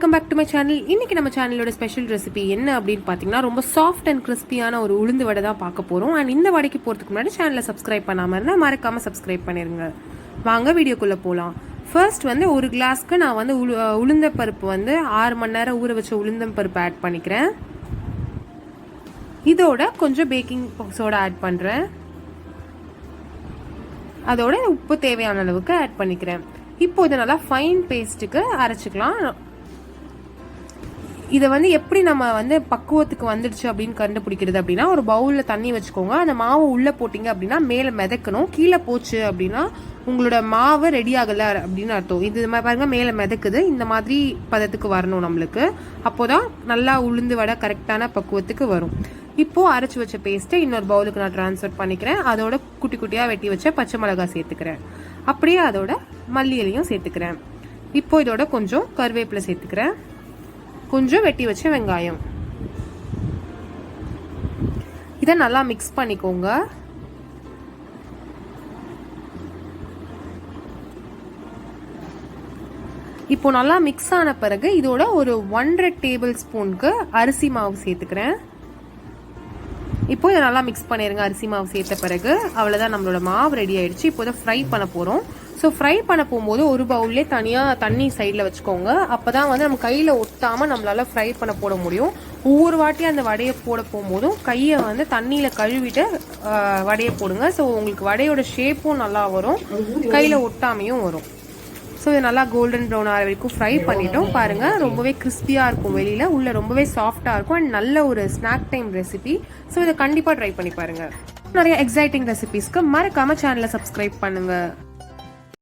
Welcome back to my channel. இன்னைக்கு நம்ம சேனலோட ஸ்பெஷல் ரெசிபி என்ன அப்படின்னு பார்த்தீங்கன்னா, ரொம்ப சாஃப்ட் அண்ட் கிறிஸ்பியான ஒரு உளுந்து வடை தான் பார்க்க போகிறோம். அண்ட் இந்த வடைக்கு போகிறதுக்கு முன்னாடி சேனலை சப்ஸ்கிரைப் பண்ணாமல் இருந்தால் மறக்காமல் சப்ஸ்கிரைப் பண்ணிடுங்க. வாங்க வீடியோக்குள்ளே போகலாம். ஃபர்ஸ்ட் ஒரு கிளாஸ்க்கு நான் உளுந்த பருப்பு 6 மணி நேரம் ஊற வச்ச உளுந்தம் பருப்பு ஆட் பண்ணிக்கிறேன். இதோட கொஞ்சம் பேக்கிங் சோடா ஆட் பண்ணுறேன். அதோட உப்பு தேவையான அளவுக்கு ஆட் பண்ணிக்கிறேன். இப்போ இதை நல்லா ஃபைன் பேஸ்ட்டுக்கு அரைச்சிக்கலாம். இதை எப்படி நம்ம பக்குவத்துக்கு வந்துடுச்சு அப்படின்னு கண்டுபிடிக்கிறது அப்படின்னா, ஒரு பவுலில் தண்ணி வச்சுக்கோங்க. அந்த மாவு உள்ளே போட்டிங்க அப்படின்னா மேலே மிதக்கணும். கீழே போச்சு அப்படின்னா உங்களோட மாவு ரெடி ஆகலை அப்படின்னு அர்த்தம். இது மாதிரி பாருங்க, மேலே மிதக்குது. இந்த மாதிரி பதத்துக்கு வரணும் நம்மளுக்கு. அப்போதான் நல்லா உளுந்து வடை கரெக்டான பக்குவத்துக்கு வரும். இப்போ அரைச்சி வச்ச பேஸ்ட்டை இன்னொரு பவுலுக்கு நான் டிரான்ஸ்ஃபர் பண்ணிக்கிறேன். அதோட குட்டி குட்டியாக வெட்டி வச்ச பச்சை மிளகாய் சேர்த்துக்கிறேன். அப்படியே அதோட மல்லி இலையும் சேர்த்துக்கிறேன். இப்போ இதோட கொஞ்சம் கருவேப்பிலை சேர்த்துக்கிறேன். கொஞ்சம் வெட்டி வச்ச வெங்காயம். இதை நல்லா மிக்ஸ் பண்ணிக்கோங்க. இப்போ நல்லா மிக்ஸ் ஆன பிறகு இதோட ஒரு 1.5 டேபிள் ஸ்பூனுக்கு அரிசி மாவு சேர்த்துக்கிறேன். இப்போ இதை நல்லா மிக்ஸ் பண்ணிடுங்க. அரிசி மாவு சேர்த்த பிறகு அவ்வளோதான், நம்மளோட மாவு ரெடி ஆயிடுச்சு. இப்போ இதை ஃப்ரை பண்ண போகிறோம். ஸோ ஃப்ரை பண்ண போகும்போது ஒரு பவுல்லே தனியாக தண்ணி சைடில் வச்சுக்கோங்க. அப்போ தான் நம்ம கையில் ஒட்டாமல் நம்மளால் ஃப்ரை பண்ண போட முடியும். ஒவ்வொரு வாட்டியும் அந்த வடையை போட போகும்போதும் கையை தண்ணியில் கழுவிட்டு வடையை போடுங்க. ஸோ உங்களுக்கு வடையோட ஷேப்பும் நல்லா வரும், கையில் ஒட்டாமையும் வரும். ஸோ இது நல்லா கோல்டன் ப்ரௌன் ஆகிற வரைக்கும் ஃப்ரை பண்ணிட்டோம். பாருங்கள், ரொம்பவே கிறிஸ்பியாக இருக்கும், வெளியில் உள்ள ரொம்பவே சாஃப்டாக இருக்கும். அண்ட் நல்ல ஒரு ஸ்நாக் டைம் ரெசிபி. ஸோ இதை கண்டிப்பாக ட்ரை பண்ணி பாருங்கள். நிறைய எக்ஸைட்டிங் ரெசிபிஸ்க்கு மறக்காமல் சேனலை சப்ஸ்கிரைப் பண்ணுங்கள்.